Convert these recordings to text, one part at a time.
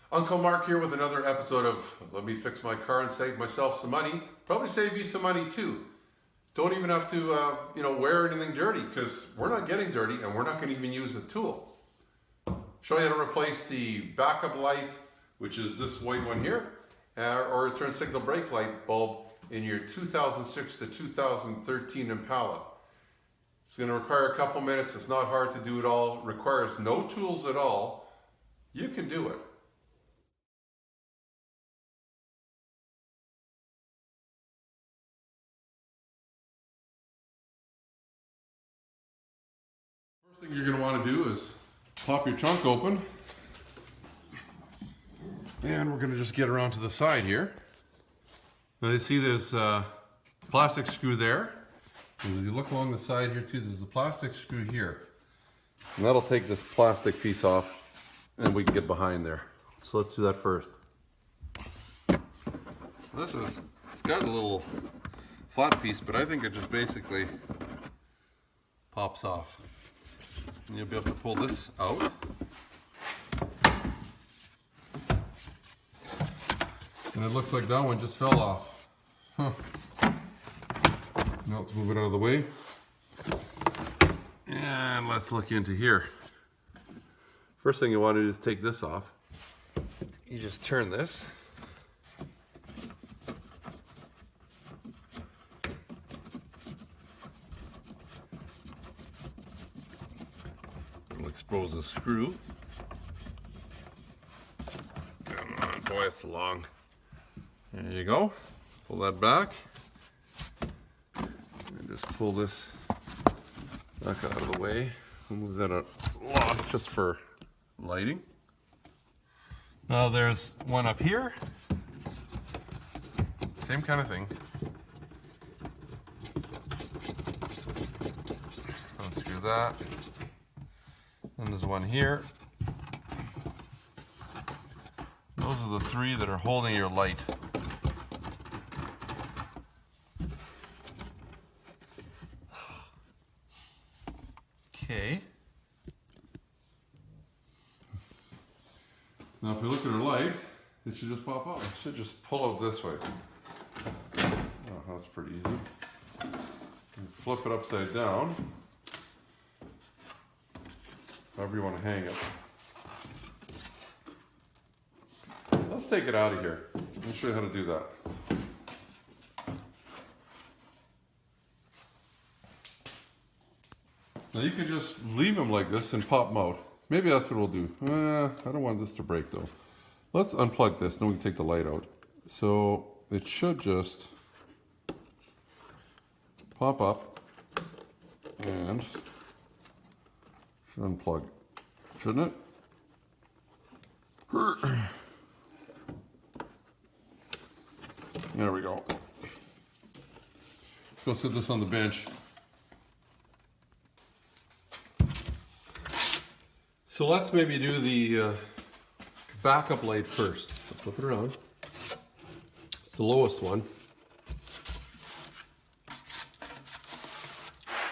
Uncle Mark here with another episode of Let Me Fix My Car and Save Myself Some Money. Probably save you some money too. Don't even have to wear anything dirty, because we're not getting dirty and we're not going to even use a tool. Show you how to replace the backup light, which is this white one here, or a turn signal brake light bulb in your 2006 to 2013 Impala. It's going to require a couple minutes. It's not hard to do it all. It requires no tools at all. You can do it. First thing you're going to want to do is pop your trunk open. And we're going to just get around to the side here. Now you see there's a plastic screw there. As you look along the side here too, there's a plastic screw here. And that'll take this plastic piece off and we can get behind there. So let's do that first. It's got a little flat piece, but I think it just basically pops off. And you'll be able to pull this out. And it looks like that one just fell off. Huh. Now let's move it out of the way. And let's look into here. First thing you want to do is take this off. You just turn this. It'll expose the screw. Come on, boy, it's long. There you go. Pull that back. And just pull this back out of the way. We'll move that out lots just for lighting. Now there's one up here. Same kind of thing. Unscrew that. And there's one here. Those are the three that are holding your light. Okay. Now if you look at her light, it should just pop up. It should just pull out this way. Oh, that's pretty easy. You flip it upside down. However you want to hang it. Let's take it out of here. I'll show you how to do that. Now you can just leave them like this and pop them out. Maybe that's what we'll do. I don't want this to break though. Let's unplug this, then we can take the light out. So it should just pop up and should unplug, shouldn't it? There we go. Let's go sit this on the bench. So let's maybe do the backup light first. So flip it around. It's the lowest one.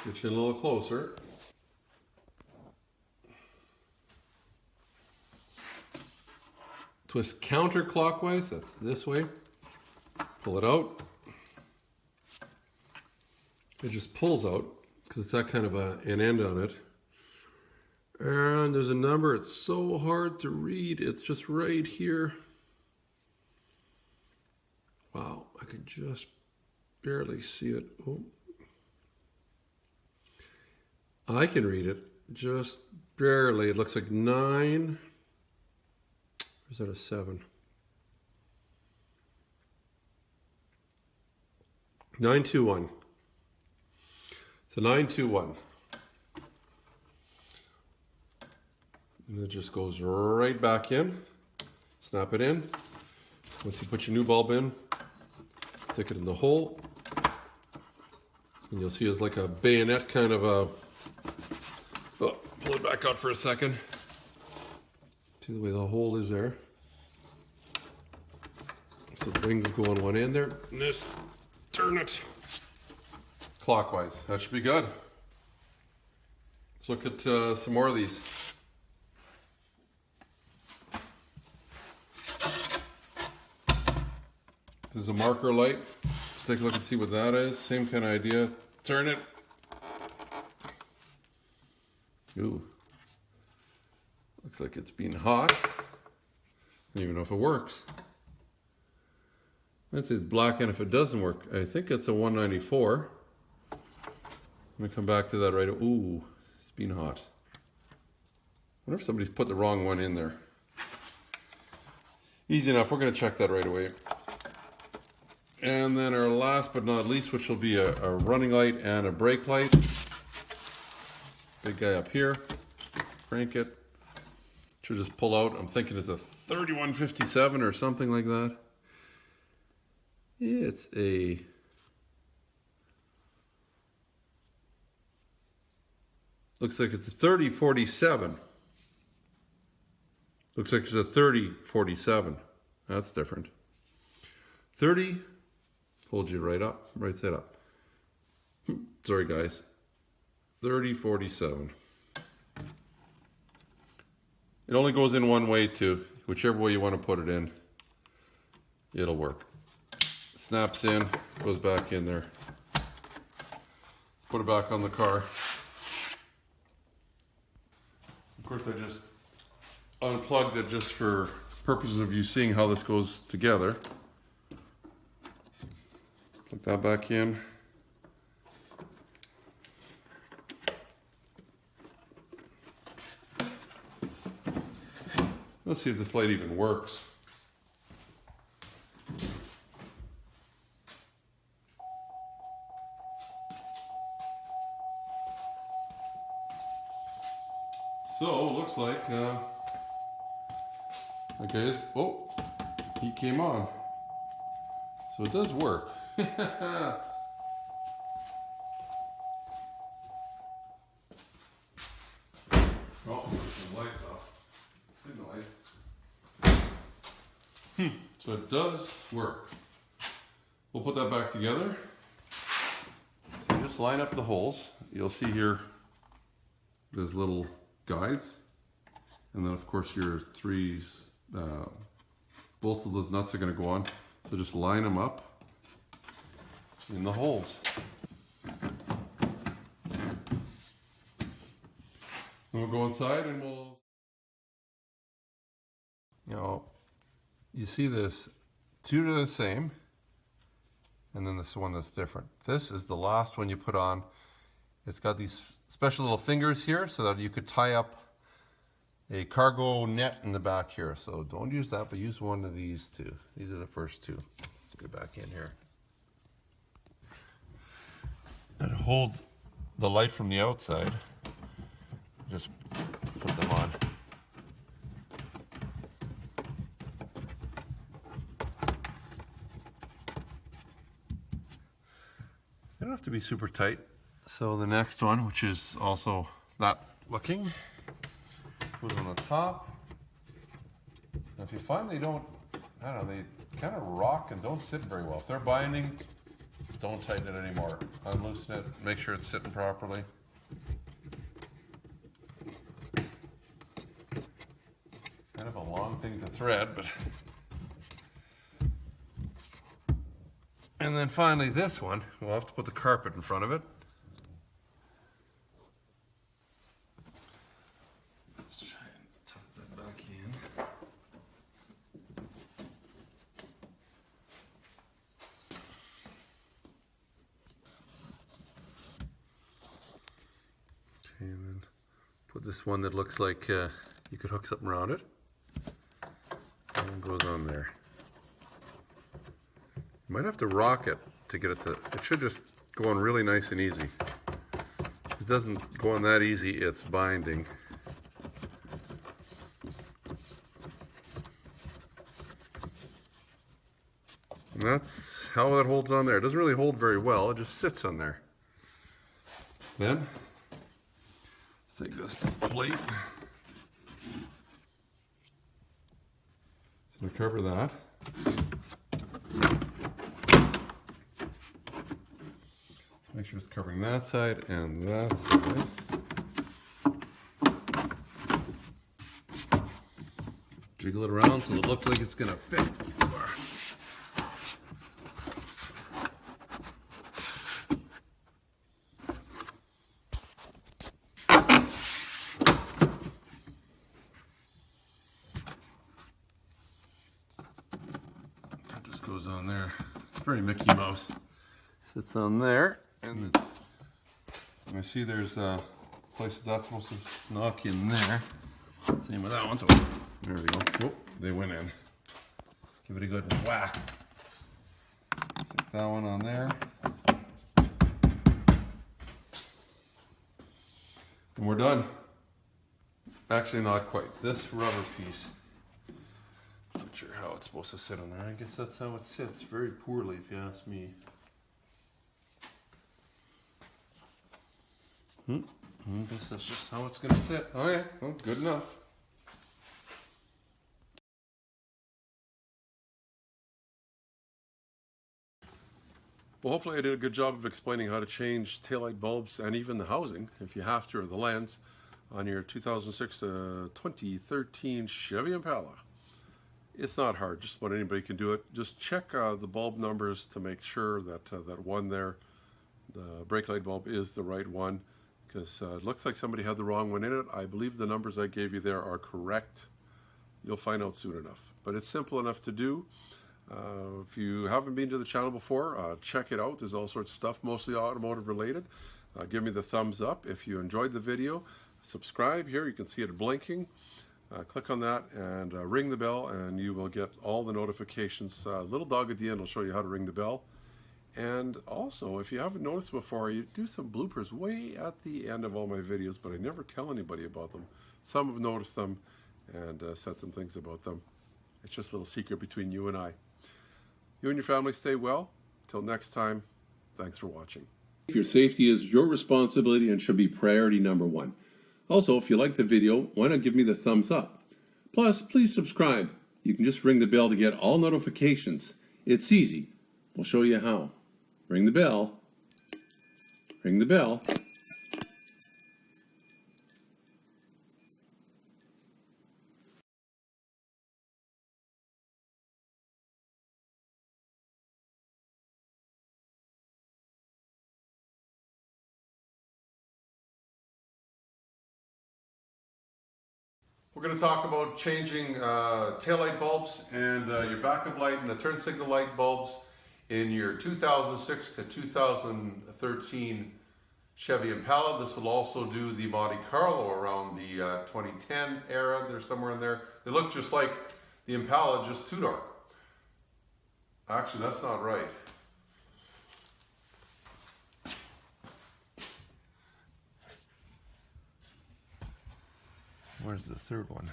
Get you a little closer. Twist counterclockwise, that's this way. Pull it out. It just pulls out because it's that kind of an end on it. And there's a number, it's so hard to read, it's just right here. Wow, I can just barely see it. Oh. I can read it, just barely. It looks like 9, or is that a 7? 921. It's a 921. And it just goes right back in. Snap it in. Once you put your new bulb in, stick it in the hole. And you'll see it's like a bayonet kind of a... Oh, pull it back out for a second. See the way the hole is there. So the rings go on one end there. And this, turn it clockwise. That should be good. Let's look at some more of these. This is a marker light. Let's take a look and see what that is. Same kind of idea. Turn it. Ooh. Looks like it's been hot. I don't even know if it works. That says black, and if it doesn't work, I think it's a 194. Let me come back to that right. Ooh, it's been hot. I wonder if somebody's put the wrong one in there. Easy enough, we're going to check that right away. And then our last but not least, which will be a running light and a brake light. Big guy up here. Crank it. Should just pull out. I'm thinking it's a 3157 or something like that. It's a... Looks like it's a 3047. Looks like it's a 3047. That's different. 30, hold you right up, right side up. Sorry guys. 3047. It only goes in one way too. Whichever way you want to put it in, it'll work. Snaps in, goes back in there. Put it back on the car. Of course, I just unplugged it just for purposes of you seeing how this goes together. Plug that back in. Let's see if this light even works. So, looks like, okay, oh, he came on. So it does work. Oh, the lights off. See the lights. So it does work. We'll put that back together. So just line up the holes. You'll see here, there's little guides, and then of course your three bolts of those nuts are going to go on, so just line them up in the holes. Then we'll go inside and we'll, you see this, two are the same, and then this one that's different. This is the last one you put on. It's got these special little fingers here so that you could tie up a cargo net in the back here. So don't use that, but use one of these two. These are the first two. Let's get back in here. And hold the light from the outside. Just put them on. They don't have to be super tight. So the next one, which is also that looking, goes on the top. Now if you find they don't, I don't know, they kind of rock and don't sit very well. If they're binding, don't tighten it anymore. Unloosen it, make sure it's sitting properly. Kind of a long thing to thread, but. And then finally this one, we'll have to put the carpet in front of it. Let's try and tuck that back in. Okay, and then put this one that looks like you could hook something around it. And it goes on there. You might have to rock it to get it to, it should just go on really nice and easy. If it doesn't go on that easy, it's binding. And that's how it holds on there. It doesn't really hold very well, it just sits on there. Then, let's take this plate. So to cover that, make sure it's covering that side and that side. Jiggle it around so it looks like it's going to fit. goes on there. It's very Mickey Mouse. Sits on there, and I see there's a place that's supposed to knock in there. Same with that one. So there we go. Oh, they went in. Give it a good whack. Stick that one on there. And we're done. Actually, not quite. This rubber piece. Not sure how it's supposed to sit on there. I guess that's how it sits. Very poorly, if you ask me. I guess that's just how it's going to sit. Okay, well, good enough. Well, hopefully I did a good job of explaining how to change taillight bulbs and even the housing, if you have to, or the lens, on your 2006 to 2013 Chevy Impala. It's not hard, just about anybody can do it. Just check the bulb numbers to make sure that that one there, the brake light bulb, is the right one, because it looks like somebody had the wrong one in it. I believe the numbers I gave you there are correct. You'll find out soon enough. But it's simple enough to do. If you haven't been to the channel before, check it out. There's all sorts of stuff, mostly automotive related. Give me the thumbs up if you enjoyed the video. Subscribe here, you can see it blinking. Click on that and ring the bell, and you will get all the notifications. Little dog at the end will show you how to ring the bell. And also, if you haven't noticed before, you do some bloopers way at the end of all my videos, but I never tell anybody about them. Some have noticed them and said some things about them. It's just a little secret between you and I. You and your family stay well. Till next time, thanks for watching. Your safety is your responsibility and should be priority number one. Also, if you like the video, why not give me the thumbs up? Plus, please subscribe. You can just ring the bell to get all notifications. It's easy. We'll show you how. Ring the bell. Ring the bell. We're going to talk about changing taillight bulbs and your backup light and the turn signal light bulbs in your 2006 to 2013 Chevy Impala. This will also do the Monte Carlo around the 2010 era. They're somewhere in there. They look just like the Impala, just two-door. Actually, that's not right. Where's the third one?